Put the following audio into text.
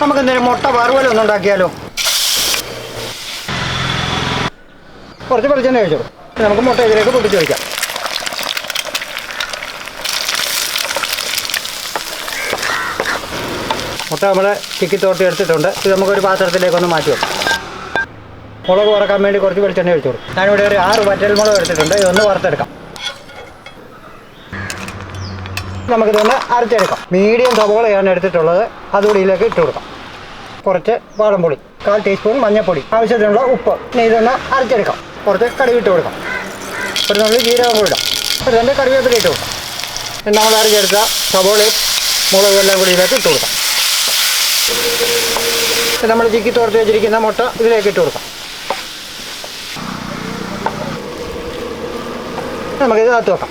നമുക്ക് എന്തെങ്കിലും മുട്ട വറുവലൊന്നും ഉണ്ടാക്കിയാലോ? കുറച്ച് വെളിച്ചെണ്ണ ഒഴിച്ചോളൂ. നമുക്ക് മുട്ട ഇതിലേക്ക് പൊട്ടിച്ച് വയ്ക്കാം. മുട്ട നമ്മൾ ചിക്കി തോർത്തി എടുത്തിട്ടുണ്ട്. ഇത് നമുക്കൊരു പാത്രത്തിലേക്കൊന്ന് മാറ്റി വെക്കാം. മുളക് വറക്കാൻ വേണ്ടി കുറച്ച് വെളിച്ചെണ്ണ ഒഴിച്ചോളൂ. ഞാനിവിടെ ഒരു 6 വറ്റൽമുളക് എടുത്തിട്ടുണ്ട്. ഇതൊന്ന് വറുത്തെടുക്കാം. നമുക്കിതൊന്ന് അരച്ചെടുക്കാം. മീഡിയം സവോളയാണ് എടുത്തിട്ടുള്ളത്. അതുകൂടി ഇതിലേക്ക് ഇട്ട് കൊടുക്കാം. കുറച്ച് വാളംപൊടി, 1/4 ടീസ്പൂൺ മഞ്ഞൾപ്പൊടി, ആവശ്യത്തിനുള്ള ഉപ്പ്. ഇനി ഇതൊന്ന് അരച്ചെടുക്കാം. കുറച്ച് കടുകിട്ട് കൊടുക്കാം. ഒരു നുള്ളി ജീരകം കൂടി ഇടാം. ഒരു 2 കറിവേപ്പില ഇട്ട് കൊടുക്കാം. നമ്മൾ അരച്ചെടുത്ത സവോളയും മുളകും എല്ലാം കൂടി ഇതിലേക്ക് ഇട്ട് കൊടുക്കാം. നമ്മൾ ചിക്കി തോർത്ത് വെച്ചിരിക്കുന്ന മുട്ട ഇതിലേക്ക് ഇട്ട് കൊടുക്കാം. നമുക്കിത് കാത്തു വെക്കാം.